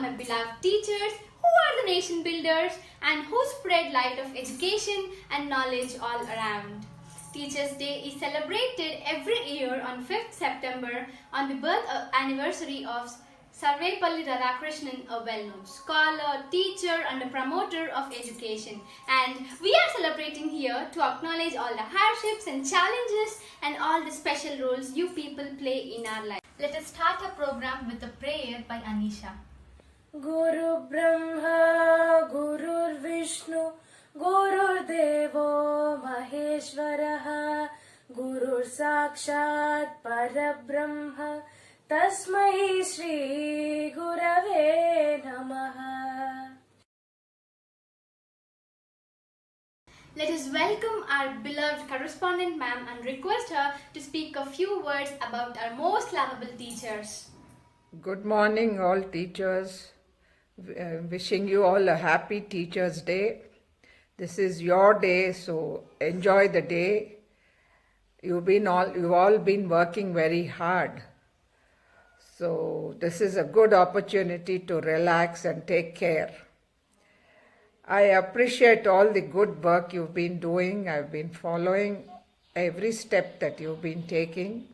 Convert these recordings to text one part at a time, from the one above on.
all my beloved teachers who are the nation builders and who spread light of education and knowledge all around. Teachers' Day is celebrated every year on 5th September on the birth anniversary of Sarvepalli Radhakrishnan, a well-known scholar, teacher and a promoter of education. And we are celebrating here to acknowledge all the hardships and challenges and all the special roles you people play in our life. Let us start our program with a prayer by Anisha. Guru Brahma, Guru Vishnu, Guru Devo Maheshwaraha, Guru Sakshat Parabrahma, Tasmai Shri Gurave Namaha. Let us welcome our beloved correspondent ma'am and request her to speak a few words about our most lovable teachers. Good morning, all teachers. Wishing you all a happy Teachers' Day. This is your day, so enjoy the day. You've all been working very hard. So this is a good opportunity to relax and take care. I appreciate all the good work you've been doing. I've been following every step that you've been taking,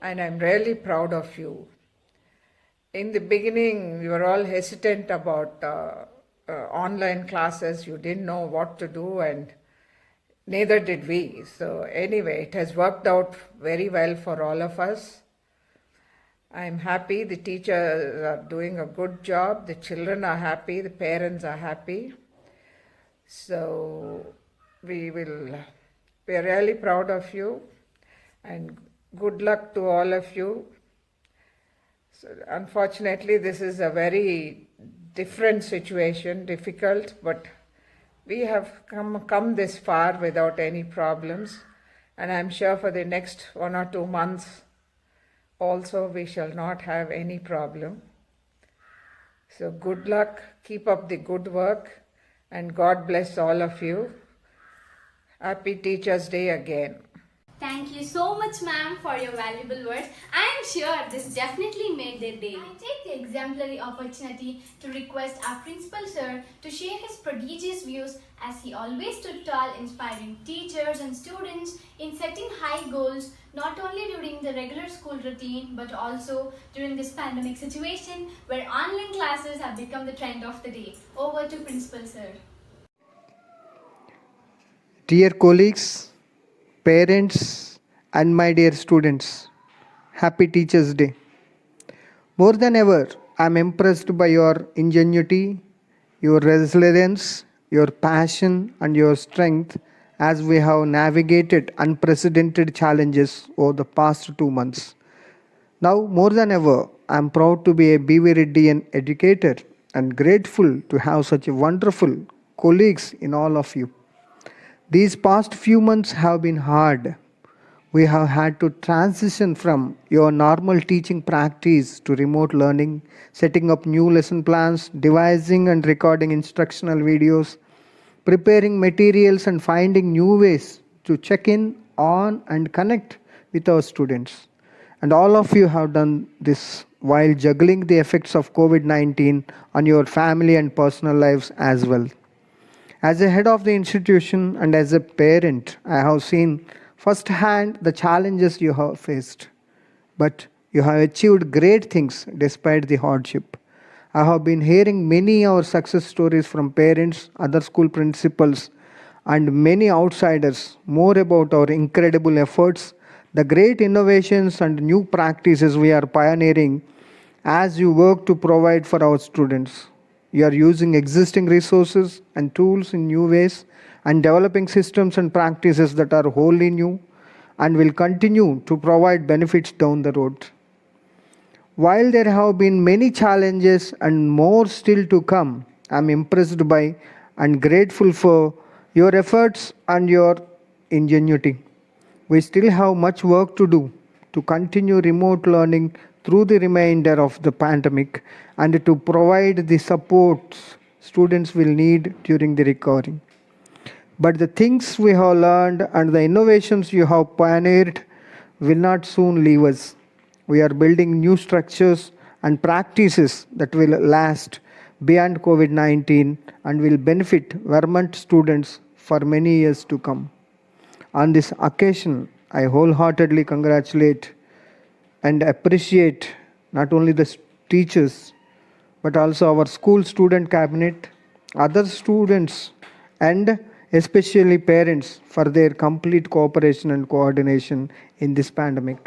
and I'm really proud of you. In the beginning, we were all hesitant about online classes. You didn't know what to do, and neither did we. So anyway, it has worked out very well for all of us. I'm happy the teachers are doing a good job. The children are happy. The parents are happy. So we are really proud of you, and good luck to all of you. So unfortunately, this is a very different situation, difficult, but we have come this far without any problems, and I'm sure for the next 1 or 2 months also we shall not have any problem. So good luck, keep up the good work, and God bless all of you. Happy Teachers' Day again. Thank you so much, ma'am, for your valuable words. I am sure this definitely made their day. I take the exemplary opportunity to request our principal sir to share his prodigious views, as he always stood tall, inspiring teachers and students in setting high goals, not only during the regular school routine but also during this pandemic situation where online classes have become the trend of the day. Over to principal sir. Dear colleagues, parents and my dear students, happy Teachers' Day. More than ever, I am impressed by your ingenuity, your resilience, your passion and your strength as we have navigated unprecedented challenges over the past 2 months. Now, more than ever, I am proud to be a BV Reddy educator and grateful to have such wonderful colleagues in all of you. These past few months have been hard. We have had to transition from your normal teaching practice to remote learning, setting up new lesson plans, devising and recording instructional videos, preparing materials and finding new ways to check in on and connect with our students. And all of you have done this while juggling the effects of COVID-19 on your family and personal lives as well. As a head of the institution and as a parent, I have seen firsthand the challenges you have faced. But you have achieved great things despite the hardship. I have been hearing many our success stories from parents, other school principals, and many outsiders more about our incredible efforts, the great innovations and new practices we are pioneering as you work to provide for our students. You are using existing resources and tools in new ways and developing systems and practices that are wholly new and will continue to provide benefits down the road. While there have been many challenges and more still to come, I am impressed by and grateful for your efforts and your ingenuity. We still have much work to do to continue remote learning through the remainder of the pandemic and to provide the supports students will need during the recovery. But the things we have learned and the innovations you have pioneered will not soon leave us. We are building new structures and practices that will last beyond COVID 19 and will benefit Vermont students for many years to come. On this occasion, I wholeheartedly congratulate and appreciate not only the teachers but also our school student cabinet, other students, and especially parents for their complete cooperation and coordination in this pandemic.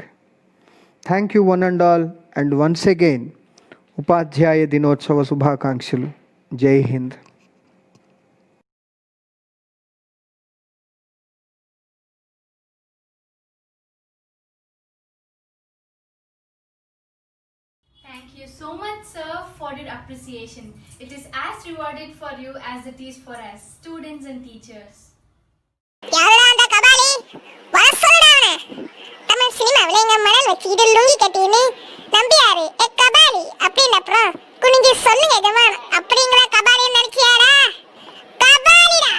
Thank you one and all, and once again, ఉపాధ్యాయ దినోత్సవ శుభాకాంక్షలు. జై Hind. Thank you so much, sir, for your appreciation. It is as rewarded for you as it is for us, students and teachers. யாரடா அந்த கபாலி? வர சொல்லுடா அவனை. தமிழ் சினிமாவில் எங்க மணல் வச்சுக்கிட்டு லுங்கி கட்டின்னு நம்பியாரு கபாலி அப்படின்னு அப்புறம் குனிஞ்சு சொல்லுங்க எஜமான் அப்படிங்கிற கபாலின்னு நினைச்சியாடா? கபாலிடா.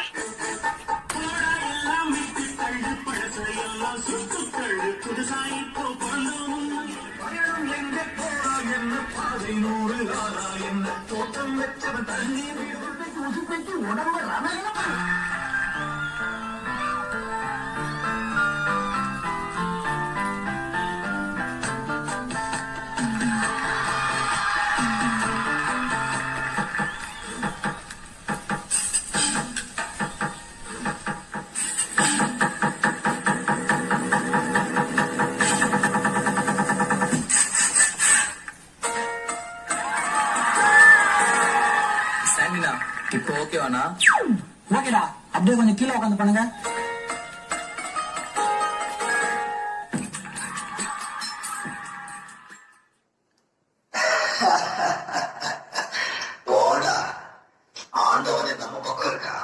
இப்போ ஓகேவாண்ணா? ஓகேடா, அப்படியே கொஞ்சம் கீழே உட்காந்து பண்ணுங்க. போடா, ஆண்டவனே நம்ம பக்கம் இருக்கா?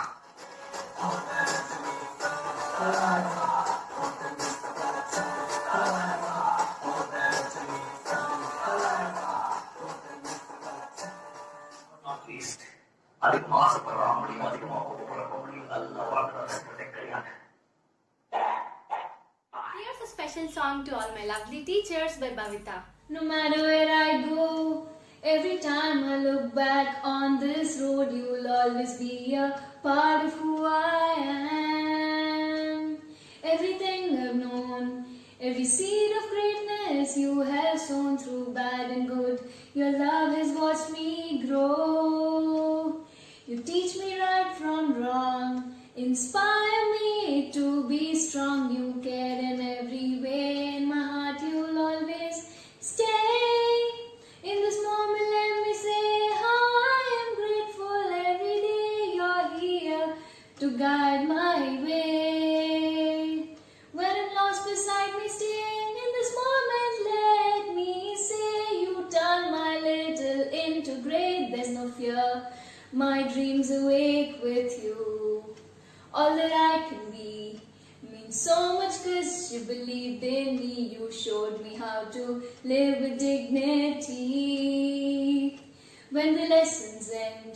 அதுக்கு மாசப்படுற முடியும், அதிகமா போக முடியும். நல்லா வாழ்க்கை கிடையாது. Here's a special song to all my lovely teachers by Bhavita. No matter where I go, every time I look back on this road, you'll always be a part of who I am. Everything I've known, every seed of greatness you have sown through bad and good, your love has watched me grow. You teach me right from wrong, inspire me to be strong. You care in every way, in my heart you'll always stay. In this moment let me say how I am grateful. Every day you're here to guide my way. When I'm lost beside me, stay. In this moment let me say you turn my little into great. There's no fear, my dreams awake with you. All that I can be means so much 'cause you believed in me. You showed me how to live with dignity. When the lessons end,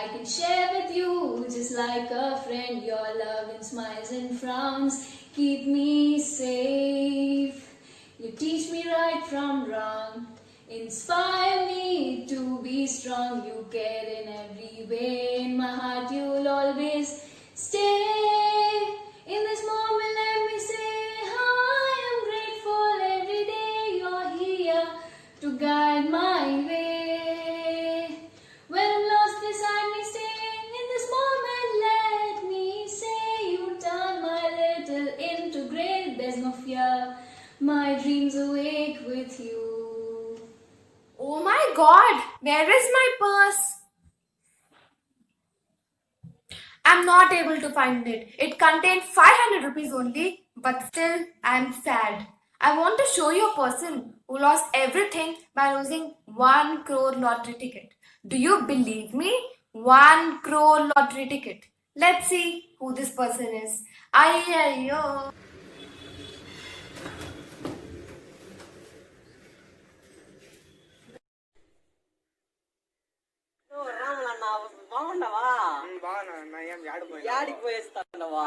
I can share with you just like a friend. Your love and smiles and frowns keep me safe. You teach me right from wrong, inspire me to be strong. You care in every way, in my heart you'll always stay. In this moment let me say how I am grateful. Every day you're here to guide my way. When I'm lost beside me, stay. In this moment let me say you turn my little into great. There's no fear, my dreams awake with you. Oh my god, where is my purse? I'm not able to find it. It contained 500 rupees only, but still I'm sad. I want to show you a person who lost everything by losing 1 crore lottery ticket. Do you believe me? 1 crore lottery ticket. Let's see who this person is. Ayyo. బాగుండవా? యాడికి పోయేస్తావా?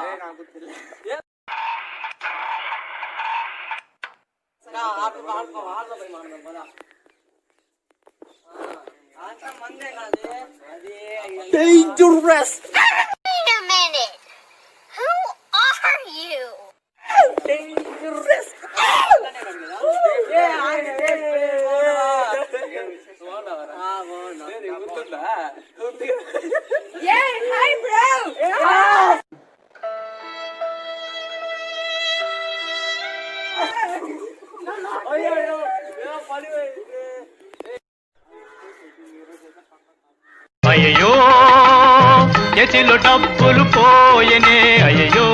Auto పోయి మనం dangerous. Wait a minute. Who are you? Dangerous. అయ్యో చేతిలో డబ్బులు పోయనే, అయ్యో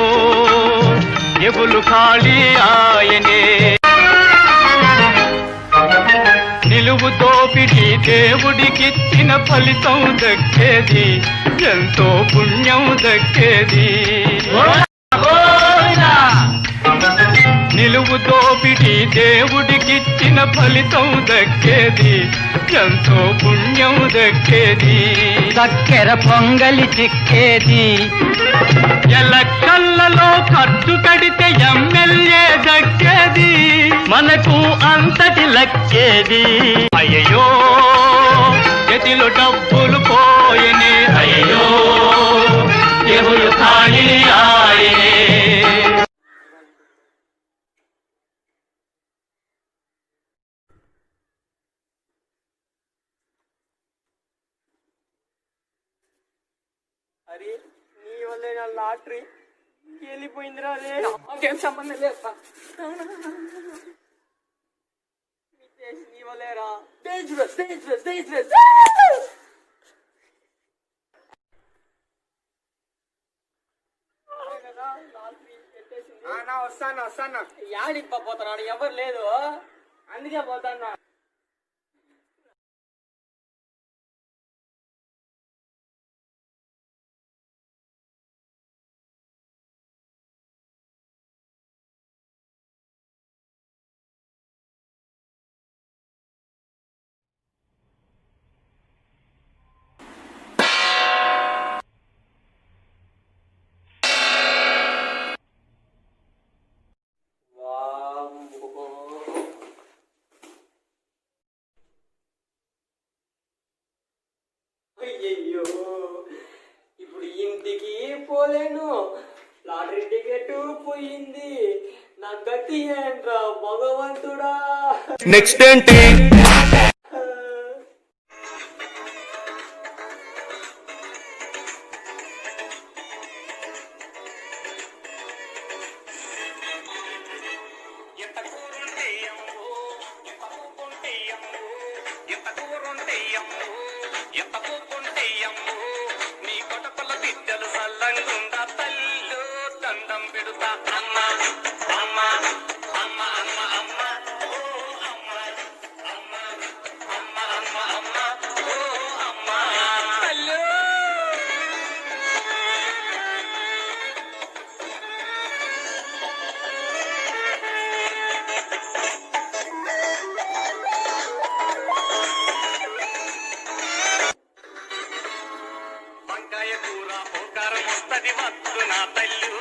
ఎబులు ఖాళీ ఆయనే. నిలువు దోపిడి దేవుడికిచ్చిన ఫలితం దక్కేది, ఎంతో పుణ్యం దక్కేది. నిలువు దోపిడి దేవుడికిచ్చిన ఫలితం దక్కేది, ఎంతో పుణ్యం దక్కేది. చక్కెర పొంగలి చిక్కేది, ఎలక్షన్లలో ఖర్చు కడితే ఎమ్మెల్యే దక్కేది, మనకు అంతటి లక్కేది. అయ్యో చేతిలో డబ్బులు పోయనే, అయ్యో ఎవరు ఖాళీ ఆయనే. అరే నీ వల్లే నా లాటరీ వెళ్ళిపోయిందిరా. రే నాకేం సంబంధం లేదు. నీ వల్లేరా. Dangerous dangerous dangerous. వస్తాను యాడిపోతున్నాడు, ఎవరు లేదు అందుకే పోతాను. అయ్యయ్యో ఇప్పుడు ఇంటికి పోలేను, లాటరీ టికెట్ పోయింది, నా గతి ఏంట్రా భగవంతుడా. నెక్స్ట్ ఏంటి? నీ కొటపల బిడ్డలు సల్లంగుండా తల్లు దండం పెడుతా. అమ్మ అమ్మ అమ్మ అమ్మ అమ్మ ఓ అమ్మ అమ్మ అమ్మ అమ్మ అమ్మ ఓ అమ్మ తల్లు. వంకాయ కూర ఓకారం వస్తది వద్దు నా తల్లు,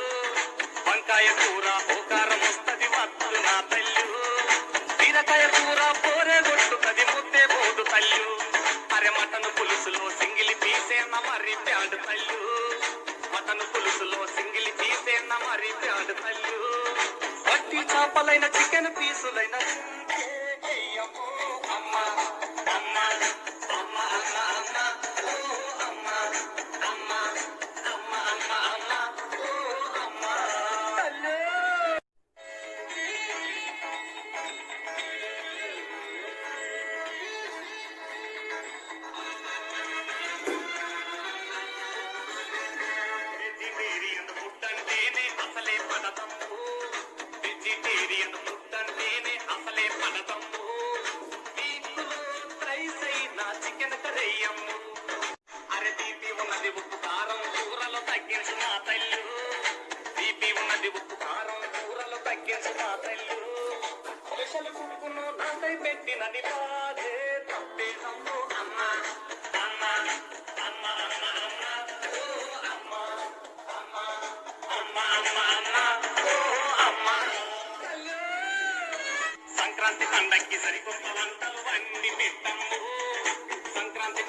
వంకాయ కూర ఓకారం వస్తది వద్దు నా తల్లు. బీరకాయ కూర పోరే కొట్టుకది ముద్దే పోదు తల్లు. అరే మటను పులుసులో సింగిలి పీసేన మరి ప్యాడు తల్లు, మటను పులుసులో సింగిలి పీసేన మరి ప్యాడు తల్లు. వట్టి చేపలైన చికెన్ పీసులైన అమ్మ అమ్మ అమ్మ అమ్మ అమ్మ ఓ అమ్మ అమ్మ అమ్మ అమ్మ అమ్మ ఓ అమ్మ తల్లి. వెజిటేరియన్ ఫుడ్ అంటేనే అసలే పడతమ్ము, వెజిటేరియన్ ఫుడ్ అంటేనే అసలే పడతమ్ము. వీక్లో రైస్ అయినా చికెన్ కర్రీయమ్ము. అరే తీపి ఉన్నది ఉప్పు కారం కూరలు తగ్గించు నా తల్లు, తీపి ఉన్నది ఉప్పు కారం కూరలు తగ్గించు నా తల్లు. స్పెషల్ కుక్కును నాకై పెట్టినది బాధే తప్పేదమ్ము. అమ్మ అమ్మ అమ్మ అమ్మ అమ్మ ఓ అమ్మ అమ్మ అమ్మ అమ్మ అమ్మ ఓ అమ్మ తల్లి. సంక్రాంతి పండక్కి సరికొత్త వంటలు వండి పెట్టమ్ము, సంక్రాంతి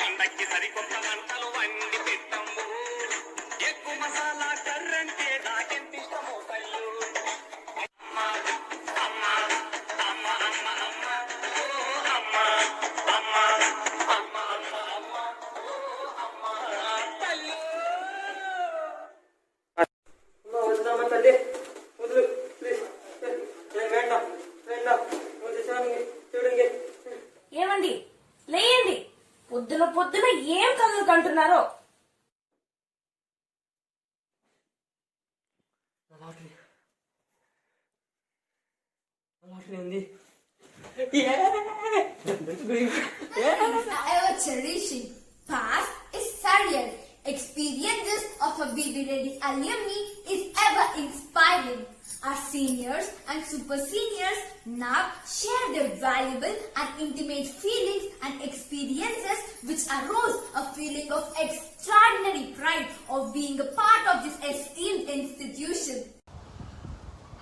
అంటున్నారో. లాటరీ ఉంది. Ever cherishing past is surreal. Experiences of a BB Ready alumni is ever inspiring. Our seniors and super seniors now share their valuable and intimate feelings and experiences which arose a feeling of extraordinary pride of being a part of this esteemed institution.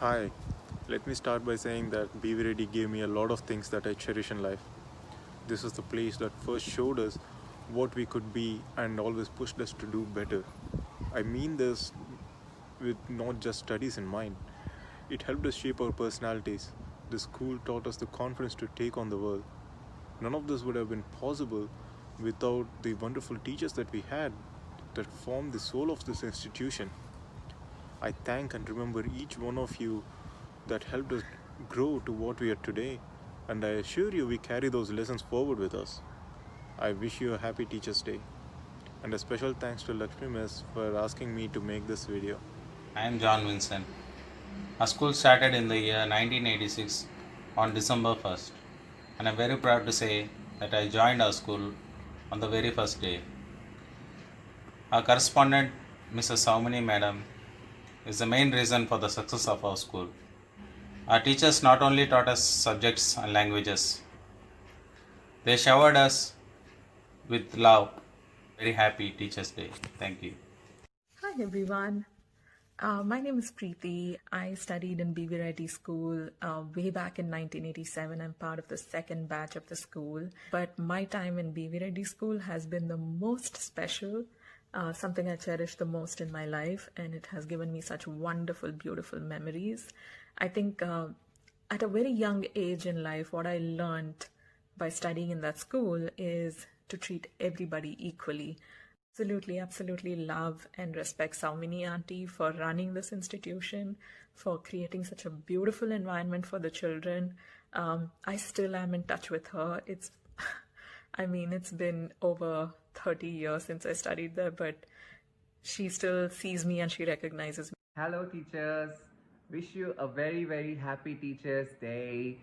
Hi, let me start by saying that BB Ready gave me a lot of things that I cherish in life. This is the place that first showed us what we could be and always pushed us to do better. I mean this with not just studies in mind. It helped us shape our personalities. The school taught us the confidence to take on the world. None of this would have been possible without the wonderful teachers that we had that formed the soul of this institution. I thank and remember each one of you that helped us grow to what we are today, and I assure you we carry those lessons forward with us. I wish you a happy Teachers' Day, and a special thanks to Lakshmi Miss for asking me to make this video. I am John Vincent. Our school started in the year 1986 on December 1st, and I'm very proud to say that I joined our school on the very first day. Our correspondent, Mrs. Saumini Madam, is the main reason for the success of our school. Our teachers not only taught us subjects and languages, they showered us with love. Very happy Teachers' Day. Thank you. Hi everyone. My name is Preeti. I studied in BB Reddy School way back in 1987. I'm part of the second batch of the school. But my time in BB Reddy School has been the most special, something I cherish the most in my life, and it has given me such wonderful, beautiful memories. I think at a very young age in life, what I learned by studying in that school is to treat everybody equally. Absolutely love and respect Saumini Auntie for running this institution, for creating such a beautiful environment for the children. I still am in touch with her. It's been over 30 years since I studied there, but she still sees me and she recognizes me. Hello teachers, wish you a very very happy Teachers' Day.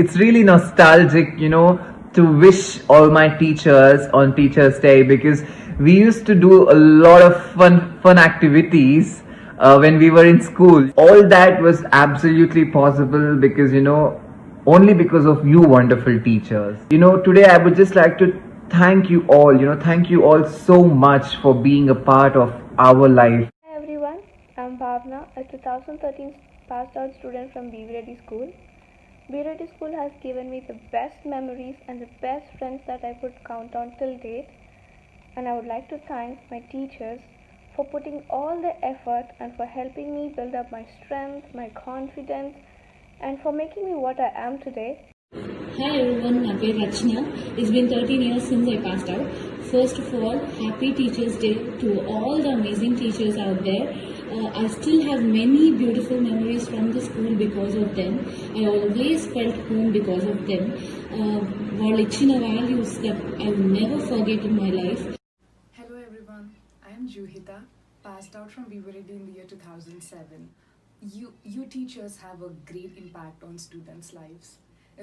It's really nostalgic, to wish all my teachers on Teachers' Day, because we used to do a lot of fun activities when we were in school. All that was absolutely possible because only because of you wonderful teachers. Today I would just like to thank you all so much for being a part of our life. Hi everyone, I'm Bhavna, a 2013 passed out student from BB Reddy School. BB Reddy School has given me the best memories and the best friends that I could count on till date, and I would like to thank my teachers for putting all the effort and for helping me build up my strength, my confidence, and for making me what I am today. Hi everyone, my name is Rachna. It's been 13 years since I passed out. First of all, happy Teachers' Day to all the amazing teachers out there. I still have many beautiful memories from the school because of them. I always felt home because of them. వాళ్ళు ఇచ్చిన values that I will never forget in my life. Hello everyone, I am Juhita, passed out from BB Reddy in the year 2007. You teachers have a great impact on students' lives.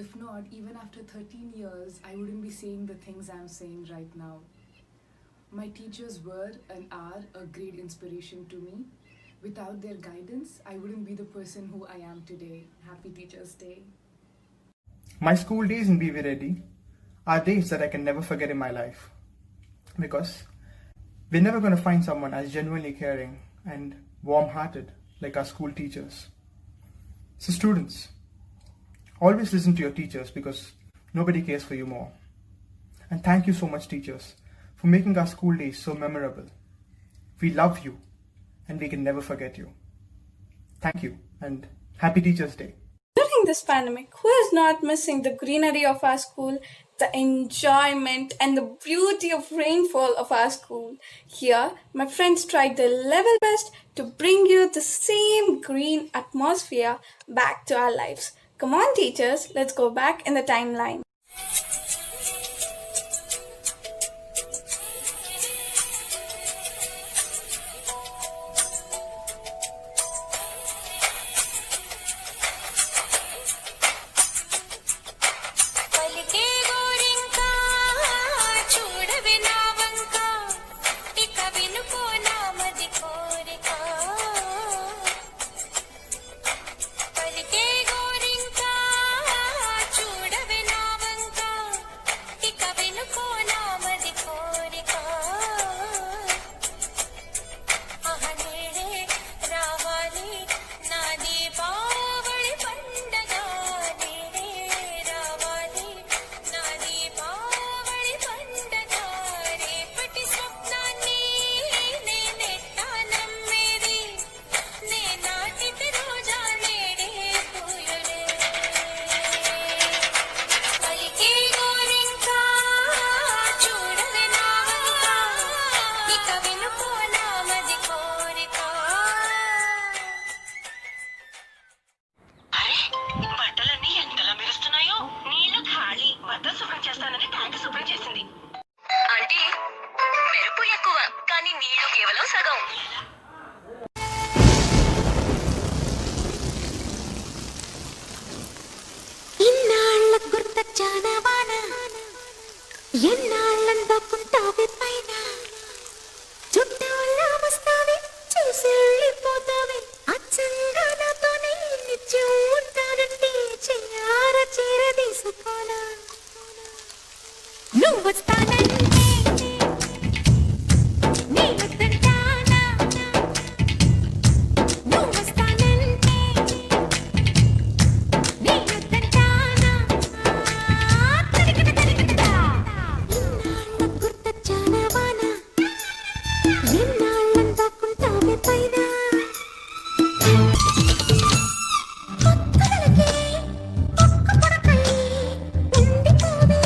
If not, even after 13 years, I wouldn't be saying the things I'm saying right now. My teachers were and are a great inspiration to me. Without their guidance, I wouldn't be the person who I am today. Happy Teachers' Day. My school days in BB Reddy are days that I can never forget in my life, because we're never going to find someone as genuinely caring and warm-hearted like our school teachers. So students, always listen to your teachers because nobody cares for you more. And thank you so much teachers for making our school days so memorable. We love you and we can never forget you. Thank you and happy Teachers' Day. During this pandemic, who is not missing the greenery of our school, the enjoyment and the beauty of rainfall of our school? Here, my friends tried their level best to bring you the same green atmosphere back to our lives. Come on teachers, let's go back in the timeline. ఉప్పు ఎక్కువ కానీ నీళ్లు కేవలం సగం. ఇన్నాళ్ళ గుర్తొచ్చానా వాన ఎన్నాళ్ళందాకుంటావే పైన చుట్టూ వస్తావే చూసి వెళ్ళిపోతావే అచ్చంగా నాతోనే నిత్యం ఉంటానంటే చెయ్యార చీర తీసుకోనా నువ్వు వస్తానంటే నీ వద్దంటానా నువ్వు వస్తానంటే నీ వద్దంటానా ఇన్నాళ్ళ గుర్తొచ్చానా వాన ఎన్నాళ్ళందాకుంటావే పైన కొత్తలకే ఒక్క పొడకై ఉండిపోవే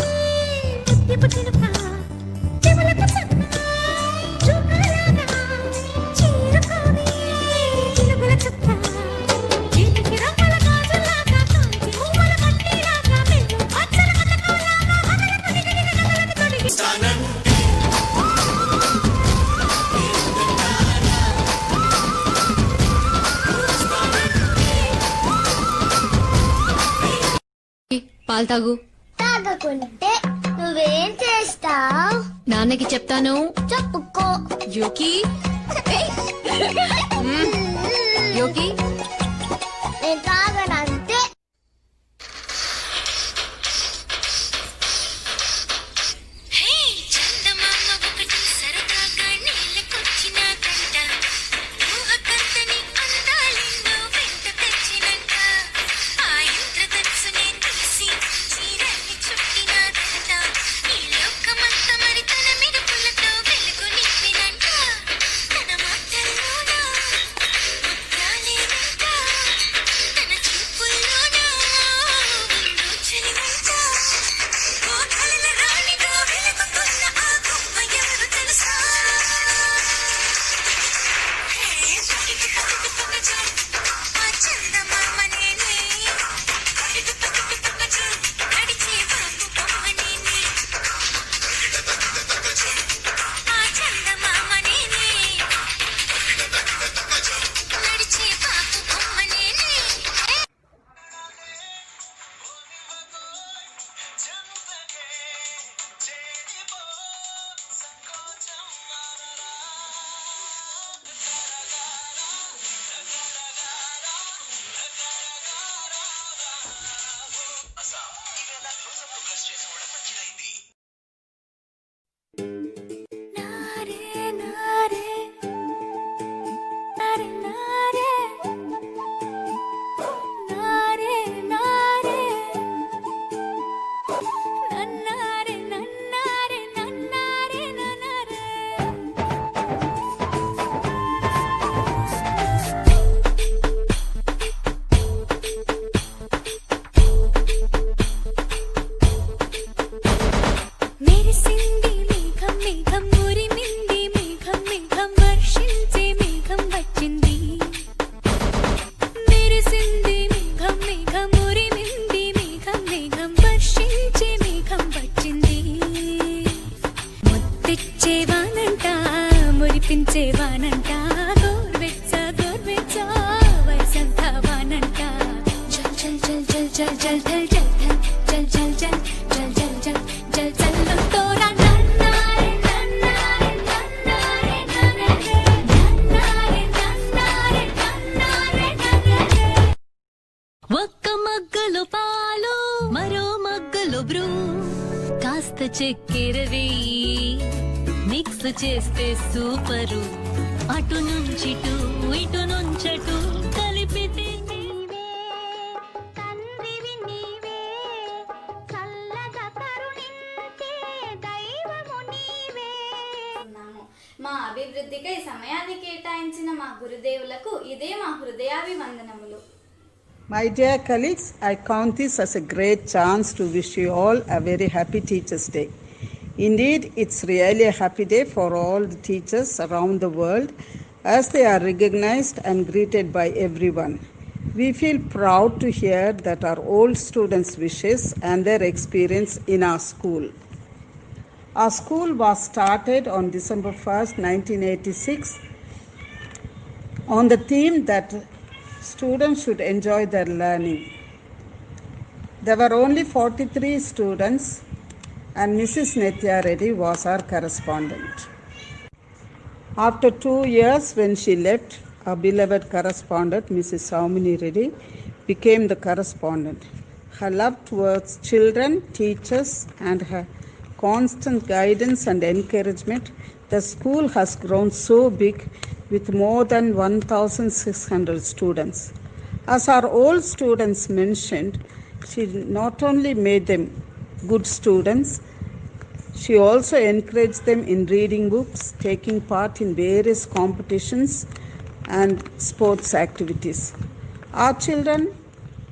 ముద్దు చిలుక చెవులకు చక్క చూకలాగా చీరుకోవే చిలుకల చుక్క చేతికి రంగుల గాజులాగా కాంతి పువ్వుల పట్టీలాగా మెల్లు అచ్చల పథకంలాగా వదలకు దిగదిగ గదలకు తొడిగి పాలు తాగు. తాగకుంటే నువ్వేం చేస్తావ్? నాన్నకి చెప్తాను. చెప్పుకో. యోకి యోకి నేను తాగనంతే. చందమామ ఒకటి సరదాగా నీళ్ళకొచ్చినాదంట ఊహకందని అందాలెన్నో వెంట తెచ్చినంట ఆ ఇంద్రధనుసునే తీసి చీరల్ని చుట్టినాదంట ఈ లోకమంతా మరి తన మెరుపులతో వెలుగు నింపినంట తన మాటల్లోన ముత్యాలేనంట తన చూపుల్లోన ఉండు చెలిమంట ఓ కలల రాణిగా వెలుగుతున్న ఆ గొప్ప ఎవరు తెలుసా ఆ చందమామ నేనే నడిచే బాబు బొమ్మ నేనే ఆ చందమామ నేనే నడిచే బాబు బొమ్మ నేనే నారే నారే నారే నారే నారే నారే నన్నారే నన్నారే నన్నారే నన్నారే మెరిసింది మేఘం మేఘం ఉరిమింది మేఘం మేఘం వర్షించే మేఘం వచ్చింది మెరిసింది మేఘం మేఘం ఉరిమింది మేఘం మేఘం వర్షించే మేఘం వచ్చింది ముత్తిచ్చేవానంట మురిపించేవానంట గోర్వెచ్చ గోర్వెచ్చ వయసంతా వానంట చల్ చల్ చల్ చల్ చల్ చల్ చల్ చల్ చల్ చల్ చల్ చల్ చల్ చల్ చల్ చల్ తోరా నన్నారే నన్నారే నన్నారే నన్నారే నన్నారే నన్నారే నన్నారే నన్నారే ఒక్క మగ్గలో పాలు మరో మగ్గలో బ్రూ కాస్త చక్కెర వేయి మిక్స్ చేస్తే సూపరు అటు నుంచిటు ఇటు నుంచటు కలిపితే తండ్రివి నీవే చల్లగా కరుణించే దైవము నీవే. మా అభివృద్ధికై సమయాన్ని కేటాయించిన మా గురుదేవులకు ఇదే మా హృదయాభివందనములు. My dear colleagues, I count this as a great chance to wish you all a very happy Teachers' Day. Indeed, it's really a happy day for all the teachers around the world as they are recognized and greeted by everyone. We feel proud to hear that our old students' wishes and their experience in our school. Our school was started on December 1st, 1986 on the theme that students should enjoy their learning. There were only 43 students and Mrs. Nitya Reddy was our correspondent. After 2 years, when she left, our beloved correspondent, Mrs. Saumini Reddy, became the correspondent. Her love towards children, teachers, and her constant guidance and encouragement, the school has grown so big with more than 1,600 students. As our old students mentioned, she not only made them good students, she also encouraged them in reading books, taking part in various competitions and sports activities. Our children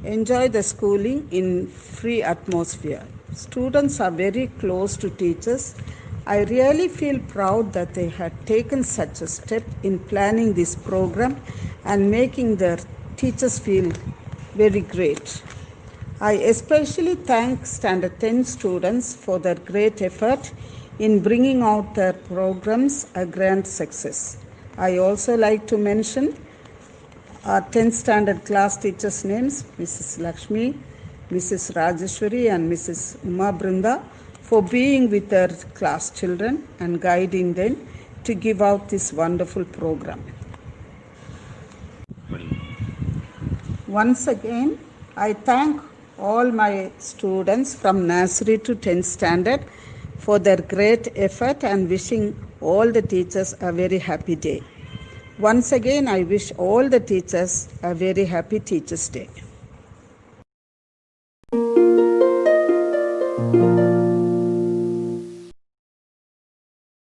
enjoy the schooling in free atmosphere. Students are very close to teachers. I really feel proud that they had taken such a step in planning this program and making their teachers feel very great. I especially thank Standard 10 students for their great effort in bringing out their programs a grand success. I also like to mention our 10th standard class teachers' names, Mrs. Lakshmi, Mrs. Rajeshwari and Mrs. Uma Brinda, for being with their class children and guiding them to give out this wonderful program. Once again, I thank all my students from nursery to 10th standard for their great effort and wishing all the teachers a very happy day. Once again, I wish all the teachers a very happy Teachers' Day.